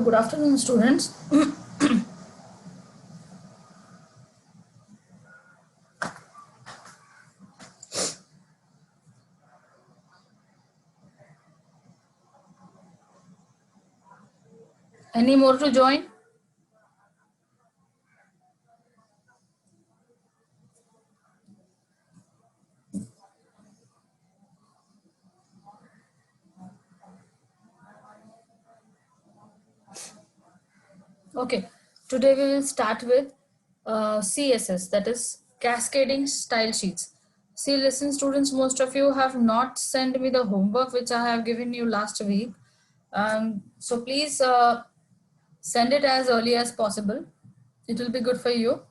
Good afternoon, students. Any more to join? Okay, today we will start with CSS, that is cascading style sheets. See, listen, students, most of you have not sent me the homework which I have given you last week. So please send it as early as possible. It will be good for you.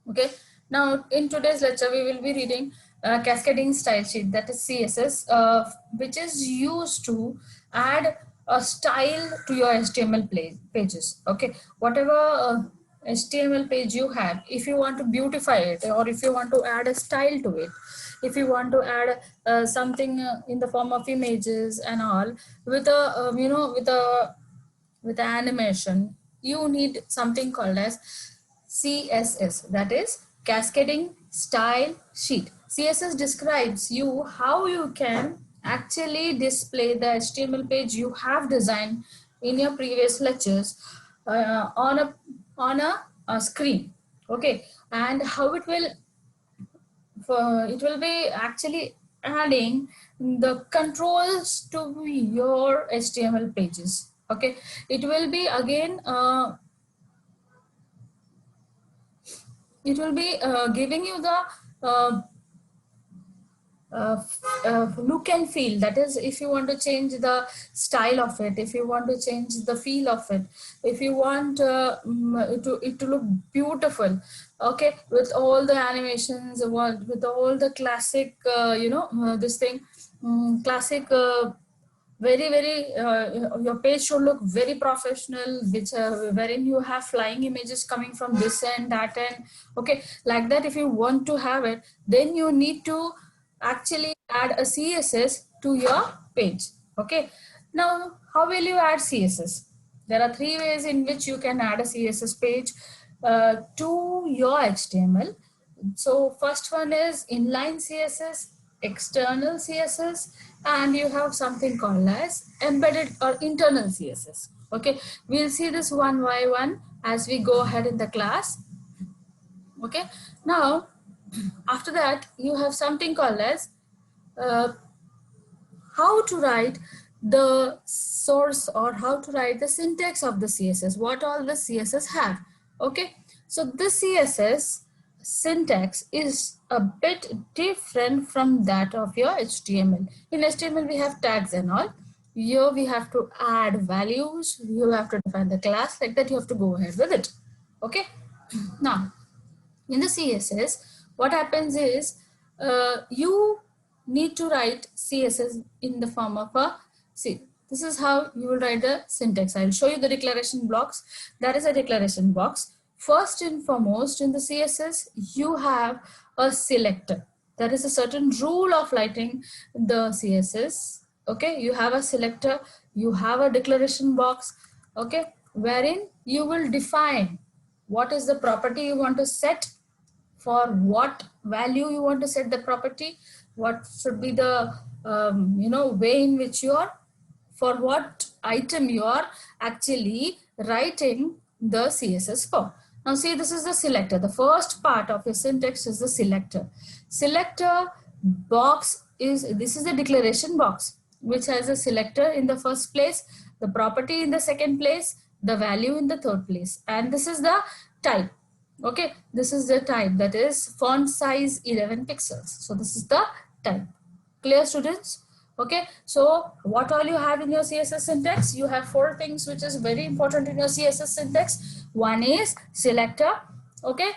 Okay, now in today's lecture we will be reading cascading style sheet, that is CSS, which is used to add a style to your HTML pages. Okay, whatever HTML page you have, if you want to beautify it or if you want to add a style to it, if you want to add something in the form of images and all, with a with an animation, you need something called as CSS, that is cascading style sheet. CSS describes you how you can actually display the HTML page you have designed in your previous lectures on a screen. Okay, and how it will be actually adding the controls to your HTML pages. Okay, it will be again giving you the uh, look and feel. That is, if you want to change the style of it, if you want to change the feel of it, if you want it to look beautiful, okay, with all the animations, with all the classic this thing, classic your page should look very professional, which wherein you have flying images coming from this and that, and okay, like that. If you want to have it, then you need to actually add a CSS to your page. Okay, now how will you add CSS? There are three ways in which you can add a CSS page to your HTML. So first one is inline CSS, external CSS, and you have something called as embedded or internal CSS. Okay, we'll see this one by one as we go ahead in the class. Okay, now after that you have something called as how to write the source or how to write the syntax of the CSS, what all the CSS have. Okay, so this CSS syntax is a bit different from that of your HTML. In HTML we have tags and all. Here we have to add values, you have to define the class, like that you have to go ahead with it. Okay, now in the CSS, what happens is you need to write CSS in the form of a, see, this is how you will write the syntax. I'll show you the declaration blocks. That is a declaration box. First and foremost, in the CSS, you have a selector. There is a certain rule of writing the CSS. Okay, you have a selector, you have a declaration box, okay, wherein you will define what is the property you want to set, for what value you want to set the property, what should be the way in which you are, for what item you are actually writing the CSS for. Now see, this is the selector. The first part of your syntax is the selector. Selector box is, this is the declaration box, which has a selector in the first place, the property in the second place, the value in the third place, and this is the type. Okay, this is the type, that is font size 11 pixels. So this is the type. Clear, students? Okay, so what all you have in your CSS syntax? You have four things which is very important in your CSS syntax. One is selector. Okay,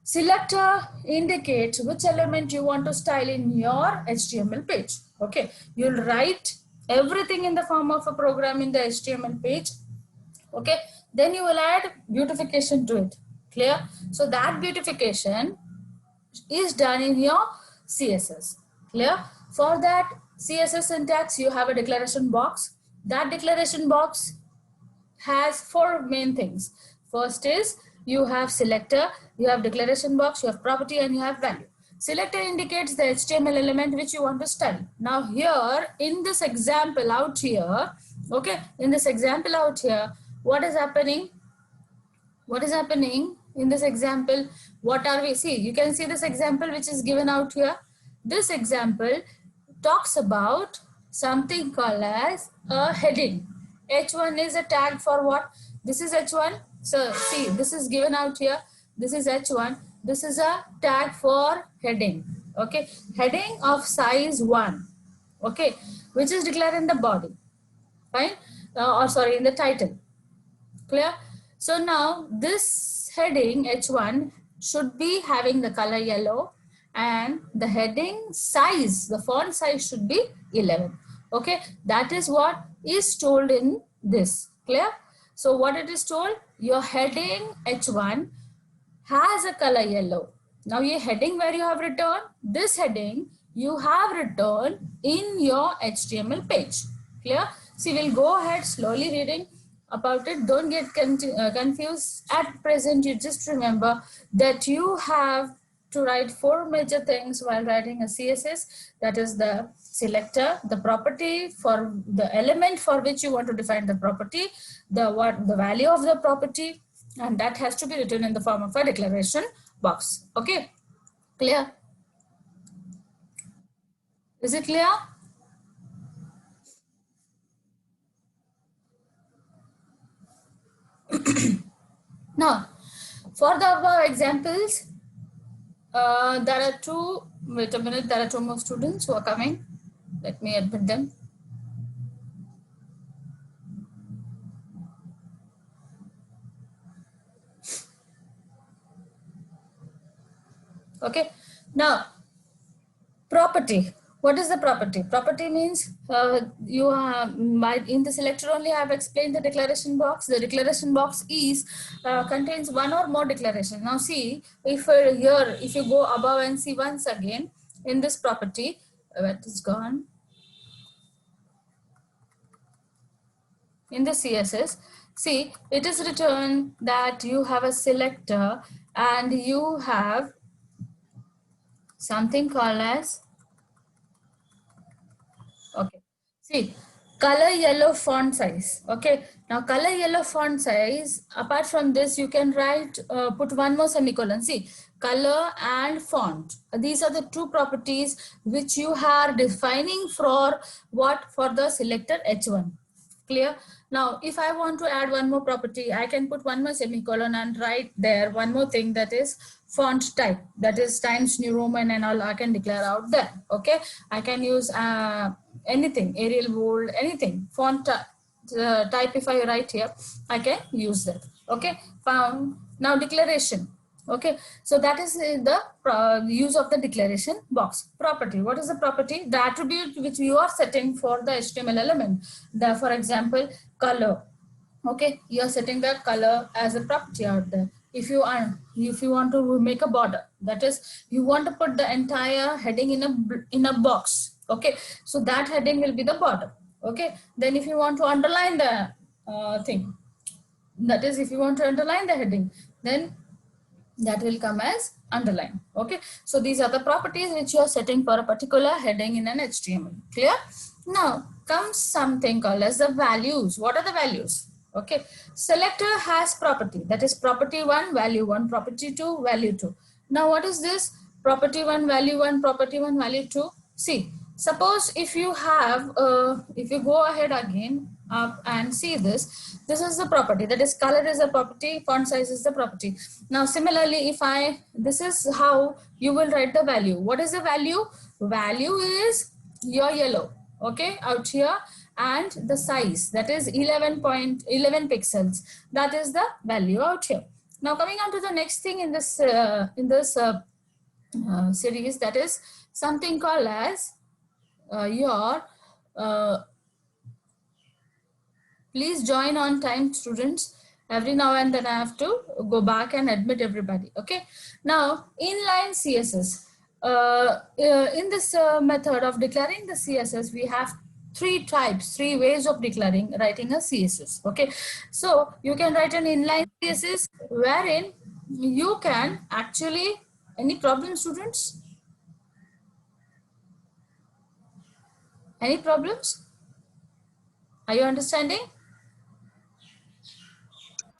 selector indicates which element you want to style in your HTML page. Okay, you'll write everything in the form of a program in the HTML page. Okay, then you will add beautification to it. Clear? So that beautification is done in your CSS. Clear? For that CSS syntax, you have a declaration box. That declaration box has four main things. First is you have selector, you have declaration box, you have property, and you have value. Selector indicates the HTML element which you want to study. Now here in this example out here, okay, in this example out here, what is happening? What is happening in this example? What are we see? You can see this example which is given out here. This example talks about something called as a heading. H1 is a tag for what? This is H1. So see, this is given out here. This is H1. This is a tag for heading. Okay, heading of size 1. Okay, which is declared in the body. Fine, or sorry, in the title. Clear? So now this heading H1 should be having the color yellow, and the heading size, the font size should be 11. Okay, that is what is told in this. Clear? So what it is told, your heading H1 has a color yellow. Now your heading where you have written, this heading you have written in your HTML page. Clear? See, we'll go ahead slowly reading about it. Don't get confused. At present, you just remember that you have to write four major things while writing a CSS. That is the selector, the property for the element for which you want to define the property, the value of the property, and that has to be written in the form of a declaration box. Okay, clear? Is it clear? Now, for the above examples, there are two, wait a minute, there are two more students who are coming. Let me admit them. Okay, now property. What is the property? Property means you have in the selector only I have explained the declaration box. The declaration box is contains one or more declaration. Now see, if here if you go above and see once again in this property, where it is gone, in the CSS, see it is written that you have a selector and you have something called as, okay, see, color yellow font size. Okay, now color yellow font size, apart from this you can write put one more semicolon. See, color and font, these are the two properties which you are defining for what, for the selector H1. Clear? Now if I want to add one more property, I can put one more semicolon and write there one more thing, that is font type, that is Times New Roman and all I can declare out there. Okay, I can use anything, Arial bold, anything, font type. If I write here, I can use that. Okay, found. Now declaration. Okay, so that is the use of the declaration box. Property. What is the property? The attribute which you are setting for the HTML element. The, for example, color. Okay, you are setting the color as a property out there. If you want to make a border, that is you want to put the entire heading in a box. Okay, so that heading will be the border. Okay, then if you want to underline the thing, that is if you want to underline the heading, then that will come as underline. Okay, so these are the properties which you are setting for a particular heading in an HTML. Clear? Now comes something called as the values. What are the values? Okay, selector has property, that is property 1 value 1, property 2 value 2. Now what is this? Property 1 value 1, property 1 value 2. See, suppose if you have if you go ahead again up and see this is the property, that is color is a property, font size is the property. Now similarly, if this is how you will write the value. What is the value? Value is your yellow, okay, out here, and the size, that is 11 pixels, that is the value out here. Now coming on to the next thing in this series, that is something called as your please join on time, students. Every now and then I have to go back and admit everybody. Okay, now inline CSS. In this method of declaring the CSS, we have three types, three ways of writing a CSS. Okay, so you can write an inline CSS wherein you can actually, any problem, students? Any problems? Are you understanding?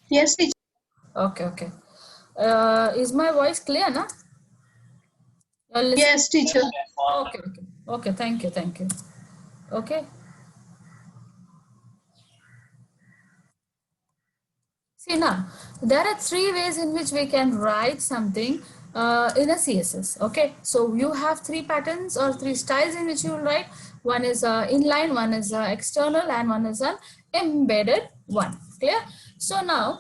Yes, teacher. Okay, okay. Is my voice clear, na? You're listening? Yes, teacher. Okay, okay. Okay, thank you, thank you. Okay. See now, there are three ways in which we can write something in a CSS. Okay, so you have three patterns or three styles in which you will write. One is inline, one is external, and one is an embedded one. Clear? So now,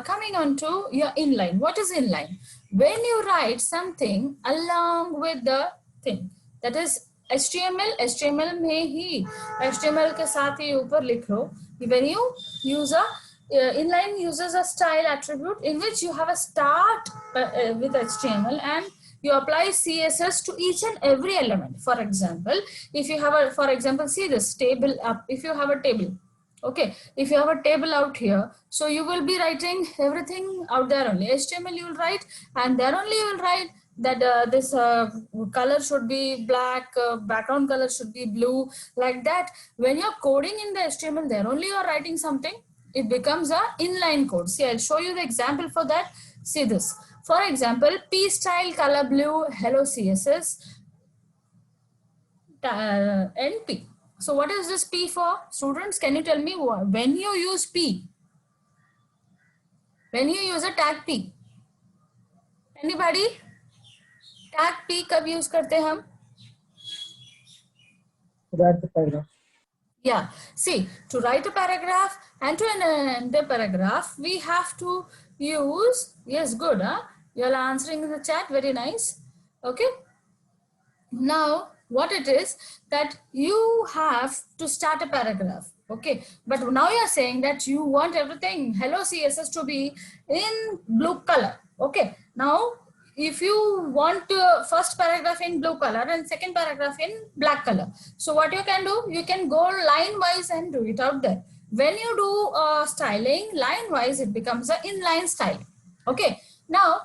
coming on to your inline. What is inline? When you write something along with the thing, that is HTML में ही HTML के साथ ही ऊपर लिख लो. When you use a inline uses a style attribute in which you have a start with HTML and you apply CSS to each and every element. For example, if you have a, for example, see this table up. If you have a table, okay, if you have a table out here, so you will be writing everything out there only. HTML you will write, and there only you will write that this color should be black, background color should be blue, like that. When you're coding in the HTML, there only you're writing something, it becomes a inline code. See, I'll show you the example for that. See this. For example, P style color blue, hello CSS, NP. So what is this P for? Students, can you tell me when you use P? When you use a tag P? Anybody? Tag P कब use करते हैं हम? Write the paragraph. Yeah, see, to write a paragraph and to end a paragraph, we have to use, yes, good, huh? You are answering in the chat, very nice. Okay. Now, what it is that you have to start a paragraph. Okay, but now you are saying that you want everything, hello CSS, to be in blue color. Okay, now if you want first paragraph in blue color and second paragraph in black color, so what you can do, you can go line wise and do it out there. When you do styling line wise, it becomes an inline style. Okay, now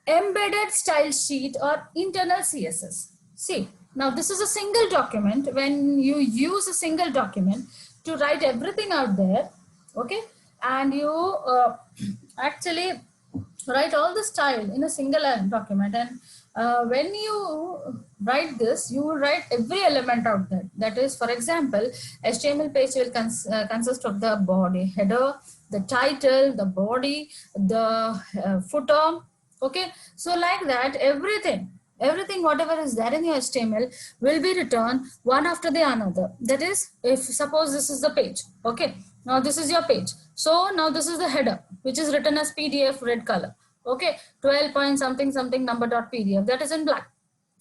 embedded style sheet or internal CSS. See, now this is a single document. When you use a single document to write everything out there, okay, and you actually write all the style in a single document, and when you write this, you will write every element out there. That is, for example, HTML page will consist of the body header, the title, the body, the footer. Okay, so like that, everything whatever is there in your HTML will be returned one after the another. That is, if suppose this is the page, okay, now this is your page, so now this is the header which is written as PDF red color, okay, 12 point something something number dot PDF, that is in black.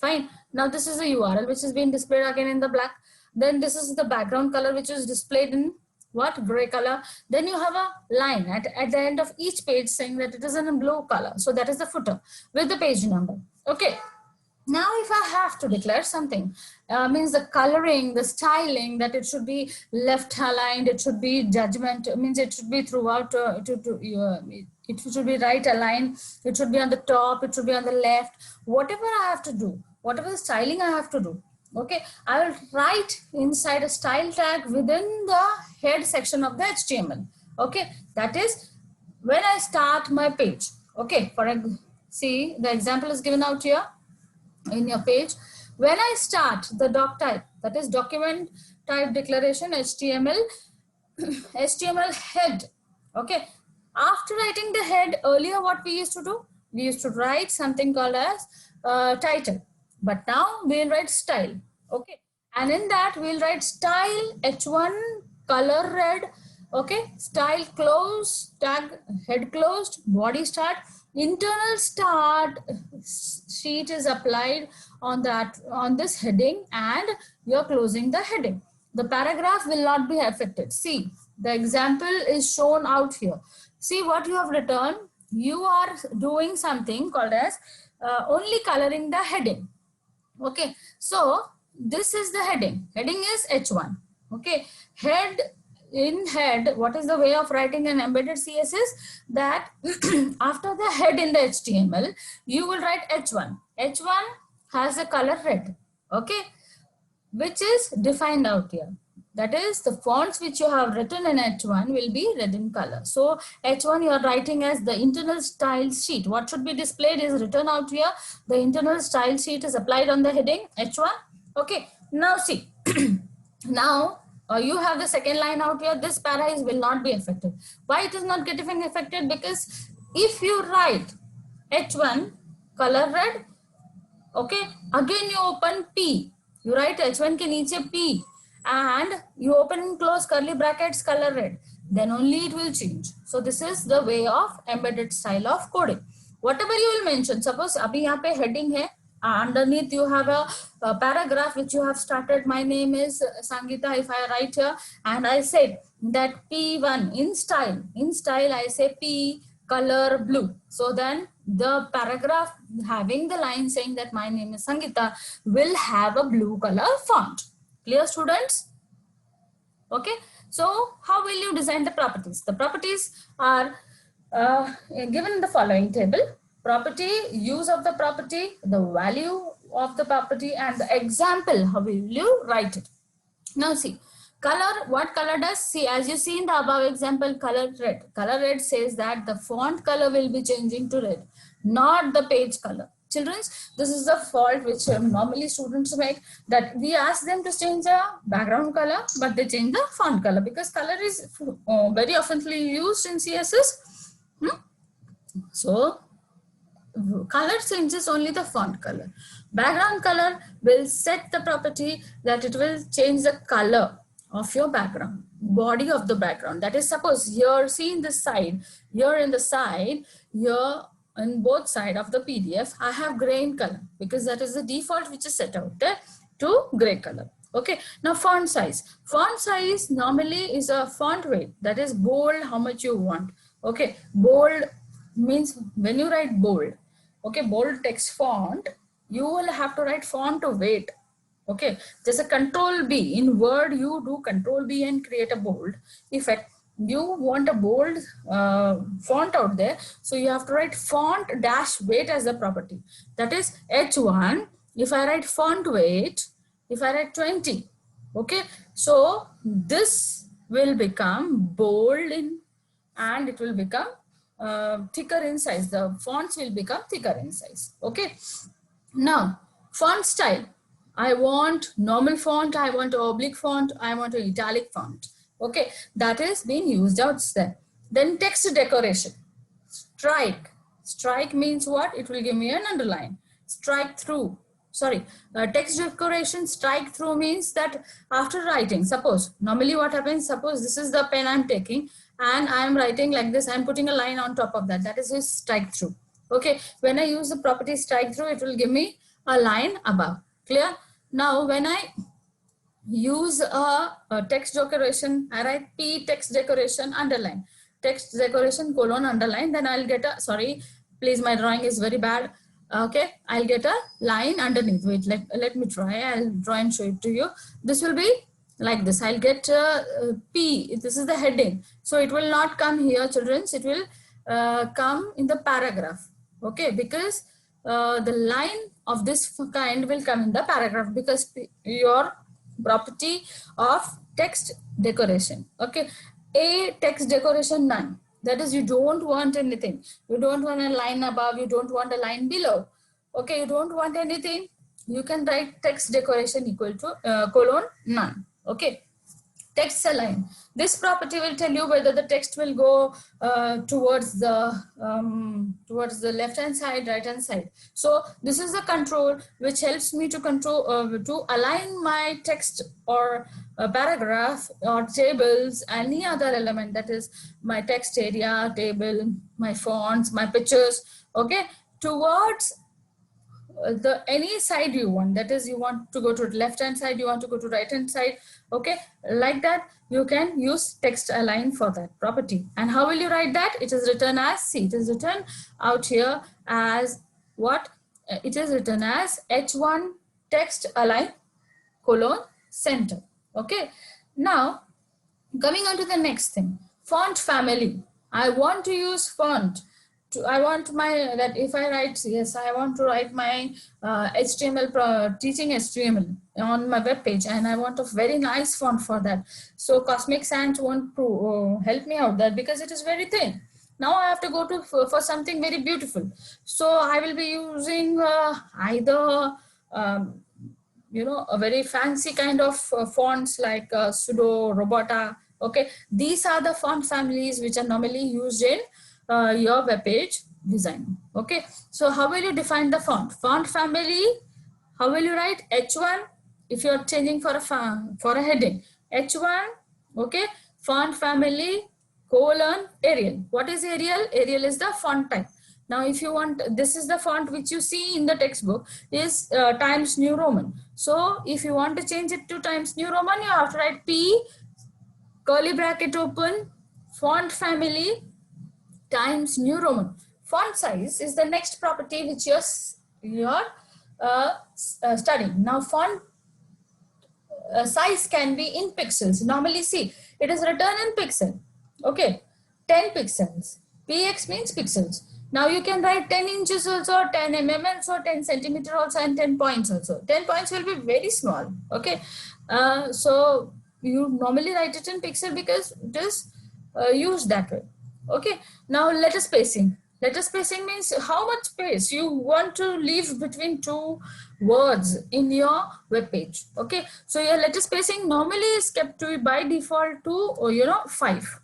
Fine, now this is the URL which is being displayed again in the black. Then this is the background color which is displayed in what, gray color. Then you have a line at the end of each page saying that it is in a blue color, so that is the footer with the page number. Okay, now if I have to declare something, means the coloring, the styling, that it should be left aligned, it should be judgment, means it should be throughout, it should be right aligned, it should be on the top, it should be on the left, whatever I have to do, whatever the styling I have to do, okay, I will write inside a style tag within the head section of the HTML. Okay, that is when I start my page. Okay, see, the example is given out here in your page. When I start the doc type, that is document type declaration HTML, HTML head. Okay, after writing the head, earlier what we used to do, we used to write something called as title, but now we'll write style. Okay, and in that we'll write style h1 color red. Okay, style close, tag head closed, body start, internal start sheet is applied on that, on this heading, and you're closing the heading. The paragraph will not be affected. See, the example is shown out here. See what you have written. You are doing something called as only coloring the heading. Okay, so this is the heading. Heading is H1. Okay. Head, what is the way of writing an embedded CSS? That after the head in the HTML, you will write H1. H1 has a color red. Okay. Which is defined out here. That is, the fonts which you have written in H1 will be red in color. So H1 you are writing as the internal style sheet. What should be displayed is written out here. The internal style sheet is applied on the heading H1. Okay. Now see, now you have the second line out here. This para will not be affected. Why it is not getting affected? Because if you write H1 color red, okay, again you open P, you write H1 ke niche P, and you open and close curly brackets color red, then only it will change. So this is the way of embedded style of coding. Whatever you will mention, suppose abhi yahan pe heading hai, underneath you have a paragraph which you have started, my name is Sangeeta. If I write here and I said that P1 in style I say P color blue. So then the paragraph having the line saying that my name is Sangeeta will have a blue color font. Clear, students? Okay. So how will you design the properties? The properties are given in the following table. Property, use of the property, the value of the property, and the example. How will you write it? Now see, color, what color does? See, as you see in the above example, color red. Color red says that the font color will be changing to red, not the page color. Children, this is the fault which normally students make, that we ask them to change the background color, but they change the font color, because color is very oftenly used in CSS. So color changes only the font color. Background color will set the property that it will change the color of your background, body of the background. That is, suppose here, see in this side, here in the side, here on both side of the PDF, I have gray in color, because that is the default which is set out there to gray color. Okay. Now font size. Font size normally is a font weight, that is bold, how much you want. Okay. Bold means when you write bold, okay, bold text font, you will have to write font to weight. Okay, just a control B in Word, you do control B and create a bold effect. You want a bold font out there, so you have to write font dash weight as a property. That is H1. If I write font weight, if I write 20, okay, so this will become bold in, and it will become thicker in size. The fonts will become thicker in size. Okay. Now font style. I want normal font, I want oblique font, I want an italic font. Okay, that is being used out there. Then text decoration. Strike. Strike means what? It will give me an underline. Strike through. Sorry, text decoration, strike through means that after writing, suppose, normally what happens, suppose this is the pen I'm taking and I'm writing like this, I'm putting a line on top of that. That is a strike through. Okay, when I use the property strike through, it will give me a line above. Clear? Now, when I use a text decoration, I write P text decoration underline, text decoration colon underline, then I'll get a, sorry, please, my drawing is very bad. Okay, I'll get a line underneath. Wait, let me try. I'll draw and show it to you. This will be like this. I'll get P. This is the heading. So it will not come here, children. It will come in the paragraph. Okay, because the line of this kind will come in the paragraph, because your property of text decoration. Okay, a text decoration none. That is, you don't want anything. You don't want a line above. You don't want a line below. Okay, you don't want anything. You can write text decoration equal to colon none. Okay. Text align. This property will tell you whether the text will go towards the left hand side, right hand side. So this is the control which helps me to control to align my text or paragraph or tables, any other element, that is my text area, table, my fonts, my pictures. Okay, towards the any side you want, that is, you want to go to the left hand side, you want to go to right hand side. Okay, like that you can use text align for that property. And how will you write that? It is written as, see, it is written out here as what? It is written as H1 text align. center. Okay. Now, coming on to the next thing, font family. I want to use font. I want my, that if I write, yes, I want to write my HTML, teaching HTML on my web page, and I want a very nice font for that. So Cosmic Sans won't help me out there because it is very thin. Now I have to go to for something very beautiful. So I will be using either a very fancy kind of fonts like Sudo, Robota. Okay, these are the font families which are normally used in your web page design. Okay, so how will you define the font family? How will you write H1 if you're changing for a heading? H1, okay, font family Arial. What is Arial? Arial is the font type. Now, if you want, this is the font which you see in the textbook is Times New Roman. So, if you want to change it to Times New Roman, you have to write P, curly bracket open, font family, Times New Roman. Font size is the next property which you're studying. Now, font size can be in pixels. Normally, see, it is written in pixel. Okay, 10 pixels. Px means pixels. Now you can write 10 inches also, 10 mm also, 10 centimeter also, and 10 points also. 10 points will be very small. Okay, so you normally write it in pixel because it is used that way. Okay, now letter spacing. Letter spacing means how much space you want to leave between two words in your web page. Okay, so your letter spacing normally is kept to by default to 5.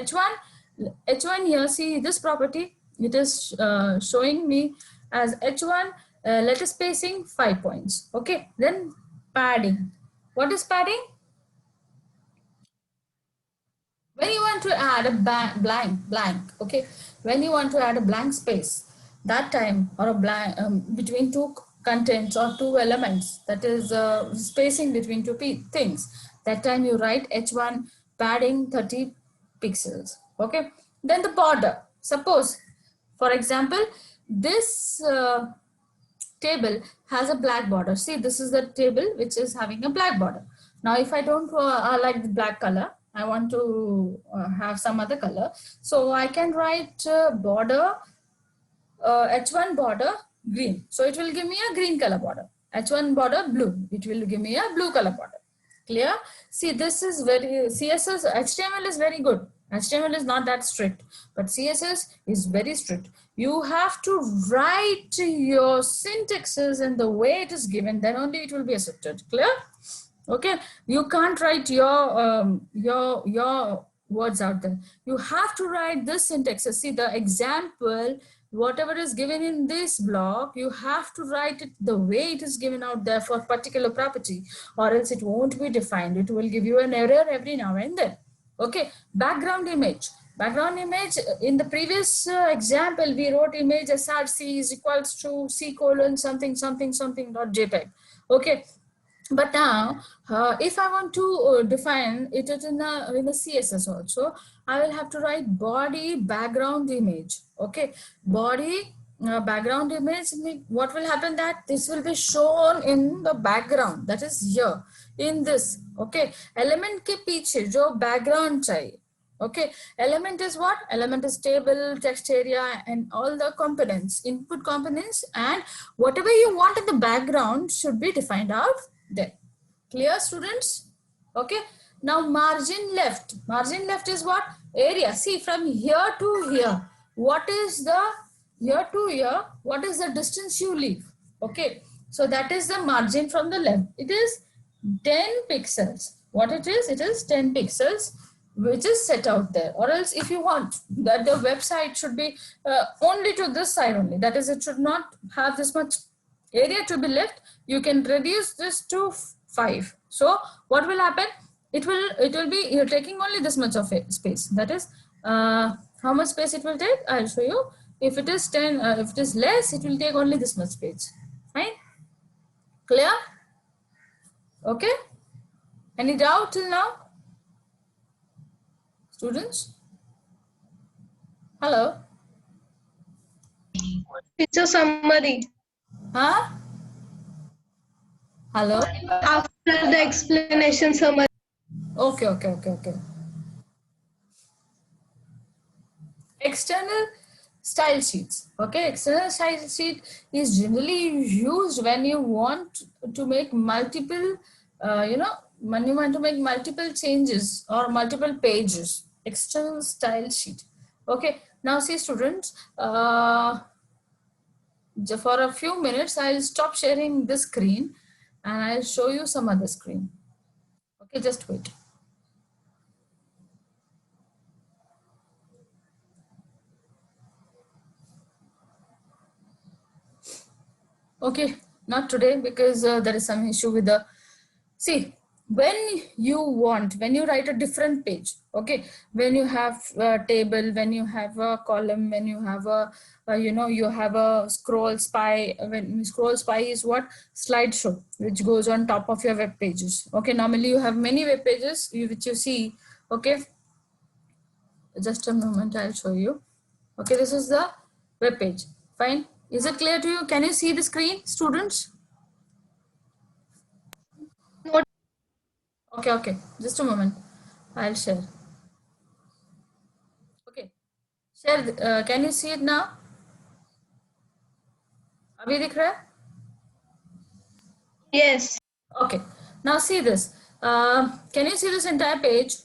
H1 here, see this property, it is showing me as H1 letter spacing 5 points. Okay, then padding. What is padding? When you want to add a blank, okay, when you want to add a blank space, that time, or a blank between two contents or two elements, that is spacing between two things, that time you write H1 padding 30 pixels. Okay, then the border. Suppose, for example, this table has a black border. See, this is the table which is having a black border. Now, if I don't like the black color, I want to have some other color. So I can write border, H1 border green. So it will give me a green color border. H1 border blue. It will give me a blue color border. Clear? See, this is very, CSS, HTML is very good. HTML is not that strict, but CSS is very strict. You have to write your syntaxes in the way it is given, then only it will be accepted. Clear? Okay, you can't write your words out there. You have to write this syntaxes. See the example, whatever is given in this block, you have to write it the way it is given out there for particular property, or else it won't be defined. It will give you an error every now and then. Okay, background image. Background image, in the previous example, we wrote image src is equals to c colon something something something dot jpeg. Okay, but now if I want to define it in the CSS also, I will have to write body background image. Okay, body background image. What will happen, that this will be shown in the background, that is here in this. Okay, element ke piche jo background chahiye. Okay, element is what? Element is table, text area, and all the components, input components, and whatever you want in the background should be defined out there. Clear, students? Okay, now margin left. Margin left is what? Area. See, from here to here, what is the here to here, what is the distance you leave? Okay, so that is the margin from the left. It is 10 pixels. What it is? It is 10 pixels, which is set out there. Or else, if you want that the website should be only to this side only, that is, it should not have this much area to be left, you can reduce this to 5. So what will happen? It will be, you're taking only this much of space. That is how much space it will take. I'll show you. If it is 10, if it is less, it will take only this much space. Fine. Clear? Okay. Any doubt till now, students? Hello. It's a summary. Huh? Hello. The explanation summary. Okay. External style sheets. Okay, external style sheet is generally used when you want to make multiple, when you want to make multiple changes or multiple pages. External style sheet. Okay, now see students, for a few minutes, I'll stop sharing this screen and I'll show you some other screen. Okay, just wait. Okay, not today because there is some issue with the, see, when when you write a different page, okay, when you have a table, when you have a column, when you have you have a scroll spy. When scroll spy is what? Slideshow, which goes on top of your web pages. Okay, normally you have many web pages which you see. Okay, just a moment, I'll show you. Okay, this is the web page. Fine. Is it clear to you? Can you see the screen, students? Not Okay. Just a moment. I'll share. Okay. Share. Can you see it now? अभी दिख रहा है? yes. Okay. Now see this. Can you see this entire page?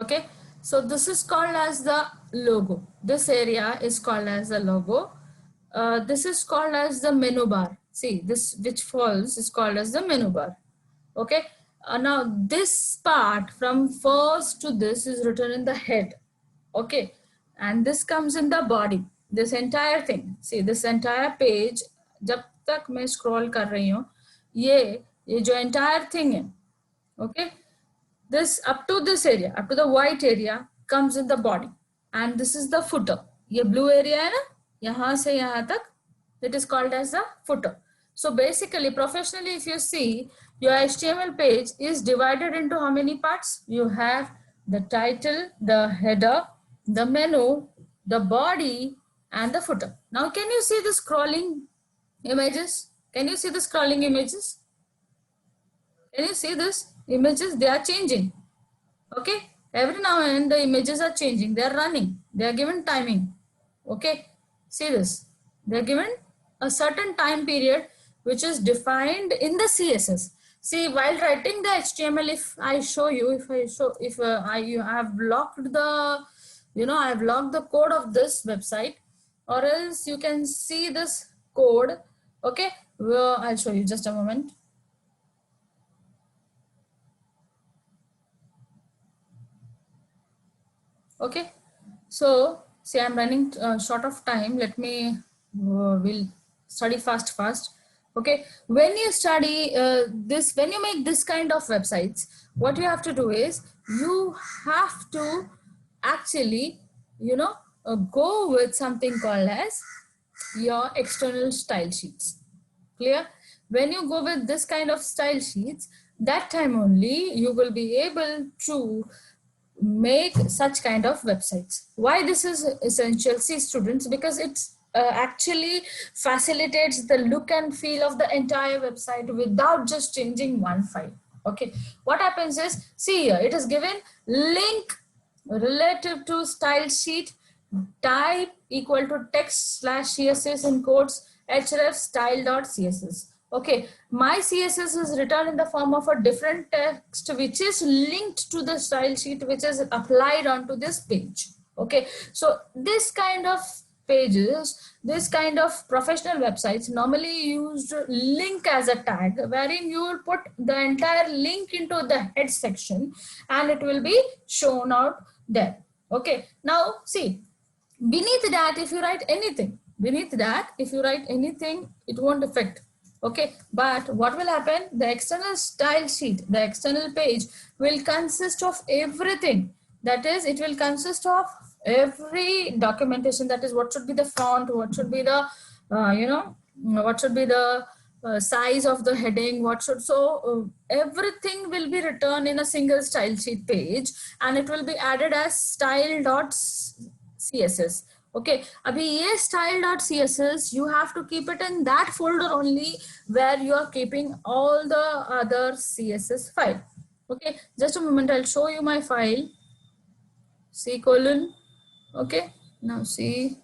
Okay. So this is called as the logo. This area is called as the logo. This is called as the menu bar. See, this which falls is called as the menu bar. Okay. Now this part from first to this is written in the head. Okay, and this comes in the body. This entire thing, see this entire page, जब तक मैं scroll कर रही हूँ, ये जो entire thing है, okay, this up to this area, up to the white area comes in the body, and this is the footer. ये blue area है ना, यहाँ से यहाँ तक, it is called as the footer. So basically, professionally, if you see, your HTML page is divided into how many parts? You have the title, the header, the menu, the body, and the footer. Now, can you see the scrolling images? Can you see the scrolling images? Can you see this images? They are changing. Okay. Every now and then the images are changing. They are running. They are given timing. Okay. See this. They are given a certain time period which is defined in the CSS. See, while writing the HTML, if I show you, if I have locked the, I have locked the code of this website, or else you can see this code. Okay. Well, I'll show you just a moment. Okay, so see, I'm running short of time. Let me will study fast. Okay, when you study this, when you make this kind of websites, what you have to do is you have to actually, go with something called as your external style sheets. Clear? When you go with this kind of style sheets, that time only you will be able to make such kind of websites. Why this is essential? See students, because it actually facilitates the look and feel of the entire website without just changing one file. Okay, what happens is, see here, it is given link relative to style sheet type equal to text slash css in quotes href style.css. Okay, my css is written in the form of a different text which is linked to the style sheet which is applied onto this page. Okay, so this kind of pages, this kind of professional websites normally use link as a tag, wherein you will put the entire link into the head section and it will be shown out there. Okay, now see, beneath that, if you write anything, it won't affect. Okay, but what will happen? The external style sheet, the external page will consist of everything. That is, it will consist of every documentation. That is, what should be the font, what should be the, what should be the size of the heading, what should, so everything will be written in a single style sheet page, and it will be added as style.css. Okay, abhi ye style.css you have to keep it in that folder only where you are keeping all the other css file. Okay, just a moment, I'll show you my file. C colon. Okay, now see.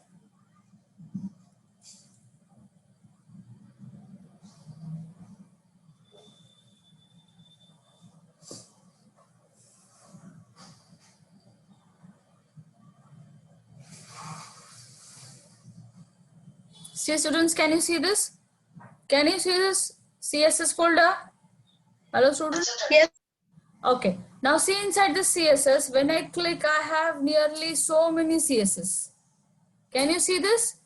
See students, can you see this? Can you see this CSS folder? Hello students? Yes. Okay. Now see inside the CSS, when I click, I have nearly so many CSS. Can you see this?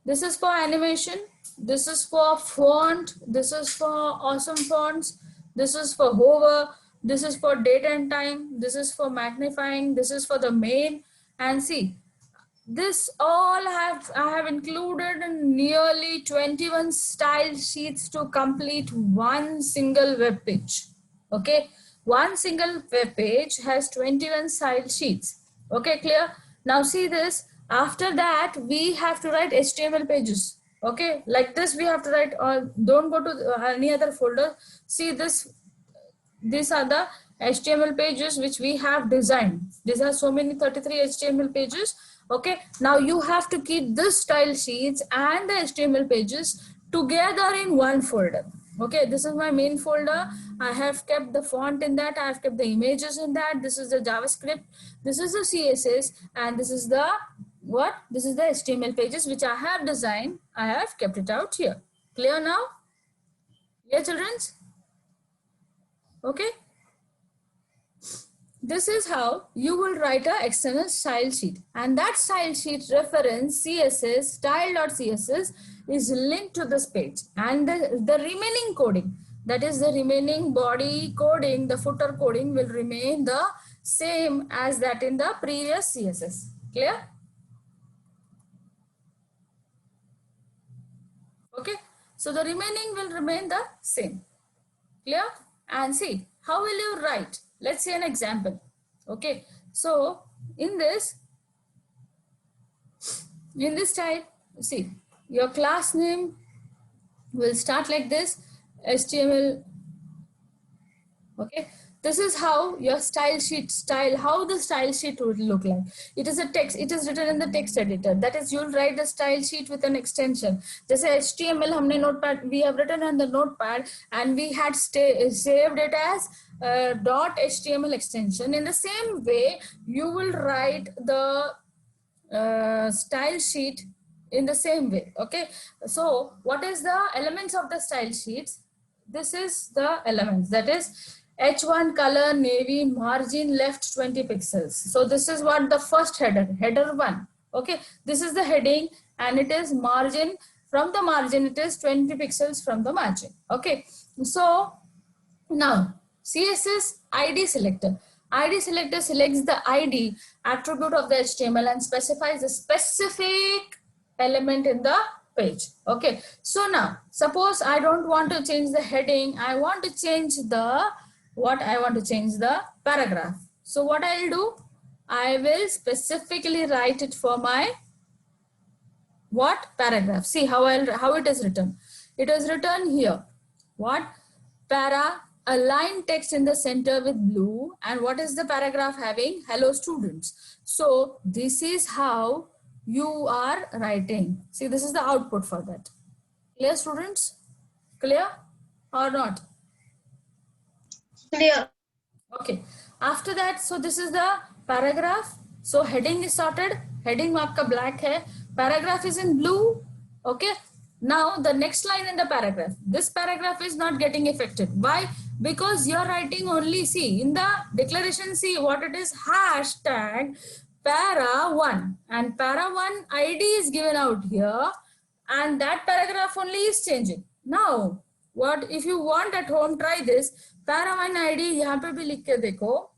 This is for animation. This is for font. This is for awesome fonts. This is for hover. This is for date and time. This is for magnifying. This is for the main. And see, this all I have included in nearly 21 style sheets to complete one single web page. Okay, one single web page has 21 style sheets. Okay, clear? Now see this. After that, we have to write HTML pages. Okay, like this we have to write. Don't go to any other folder. See this. These are the HTML pages which we have designed. These are so many 33 HTML pages. Okay, now you have to keep this style sheets and the HTML pages together in one folder. Okay, this is my main folder. I have kept the font in that. I have kept the images in that. This is the JavaScript. This is the CSS, and this is the what? This is the HTML pages which I have designed. I have kept it out here. Clear now? Yeah, children? Okay. This is how you will write an external style sheet, and that style sheet reference CSS style.css is linked to this page, and the remaining coding, that is the remaining body coding, the footer coding will remain the same as that in the previous CSS. Clear? Okay, so the remaining will remain the same. Clear? And see, how will you write? Let's say an example. Okay, so in this type, see, your class name will start like this, HTML. Okay, this is how your style sheet how the style sheet would look like. It is a text, it is written in the text editor. That is, you'll write the style sheet with an extension. Just HTML humne notepad, we have written on the notepad, and we had saved it as .html extension. In the same way, you will write the style sheet in the same way. Okay, so what is the elements of the style sheets? This is the elements, that is H1 color navy, margin left 20 pixels. So this is what the first header 1. Okay, this is the heading, and it is margin. From the margin, it is 20 pixels from the margin. Okay, so now CSS ID selector. ID selector selects the ID attribute of the HTML and specifies a specific element in the page. Okay, so now suppose I don't want to change the heading. I want to change the I want to change the paragraph. So what I'll do, I will specifically write it for my what paragraph. See how it is written. It is written here. What? Para, align text in the center with blue, and what is the paragraph having? Hello students. So this is how you are writing. See, this is the output for that. Clear students? Clear or not? Clear. Okay, after that, so this is the paragraph. So heading is sorted. Heading आपका black है. Paragraph is in blue. Okay. Now the next line in the paragraph. This paragraph is not getting affected. Why? Because you're writing only, see, in the declaration, see what it is, hashtag para1, and para1 ID is given out here, and that paragraph only is changing. Now, what if you want at home, try this. Para1 ID यहाँ पे भी लिख के देखो,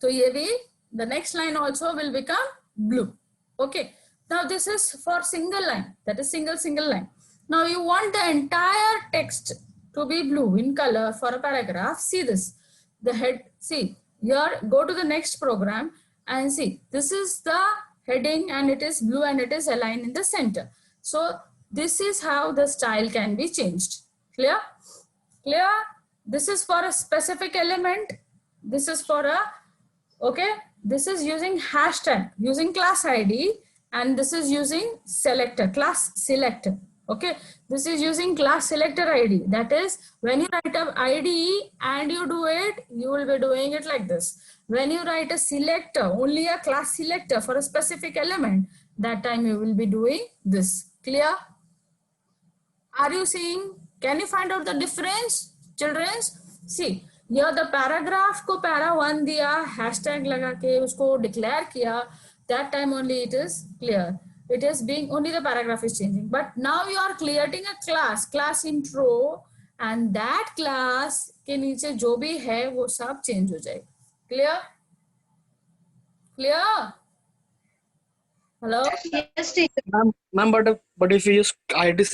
तो ये भी the next line also will become blue. Okay. Now this is for single line, that is single line. Now you want the entire text to be blue in color for a paragraph. See this, the head, see here, go to the next program and see, this is the heading, and it is blue and it is aligned in the center. So this is how the style can be changed. Clear? Clear? This is for a specific element. This is for a, okay, this is using hashtag, using class ID, and this is using selector, class selector. Okay, this is using class selector ID. That is, when you write a ID and you do it, you will be doing it like this. When you write a selector, only a class selector for a specific element, that time you will be doing this. Clear? Are you seeing? Can you find out the difference, children? See, here the paragraph को para1 दिया, hashtag लगा के उसको declare किया, that time only it is clear. It is being, only the paragraph is changing. But now you are creating a class intro, and that class के नीचे जो भी है वो सब change हो जाएगा. Clear? Clear? Hello? Yes, teacher. Ma'am, but if you use ID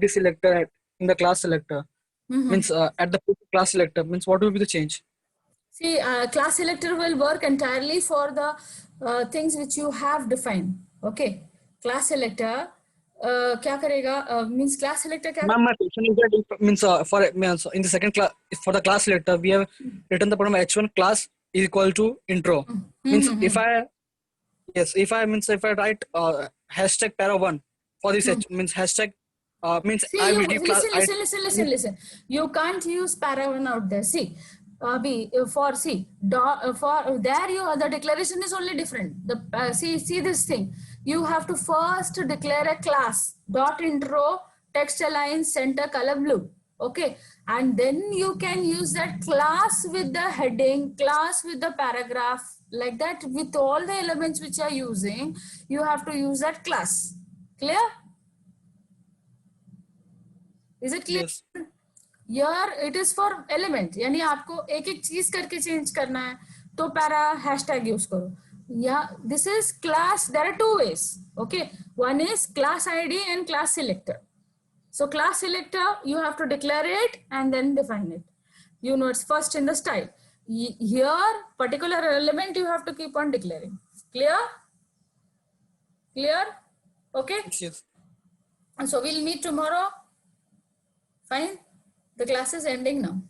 selector in the class selector, means at the class selector, means what will be the change? See, class selector will work entirely for the things which you have defined. Okay, class selector क्या करेगा? Means class selector क्या? Ma'am, my question is that if, means means in the second class, for the class selector, we have written the program h1 class is equal to intro. Means if I if I write hashtag para1 for this means hashtag means See, I you, will give class. listen. You can't use para1 out there. See, for there you the declaration is only different. The see this thing. You have to first declare a class dot intro text align center color blue. Okay, and then you can use that class with the heading, class with the paragraph, like that, with all the elements which are using. You have to use that class. Clear? Is it clear? Yes. Here it is for element, यानी आपको एक एक चीज करके change करना है तो para hashtag use करो. Yeah, this is class. There are two ways. Okay, one is class ID and class selector. So class selector, you have to declare it and then define it. You know, it's first in the style. Here, particular element you have to keep on declaring. Clear? Clear? Okay. Yes. And so we'll meet tomorrow. Fine. The class is ending now.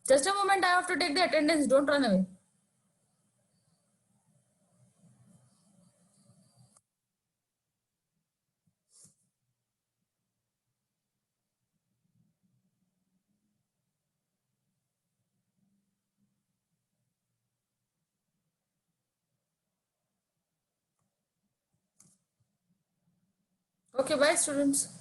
Just a moment, I have to take the attendance. Don't run away. Okay, bye students.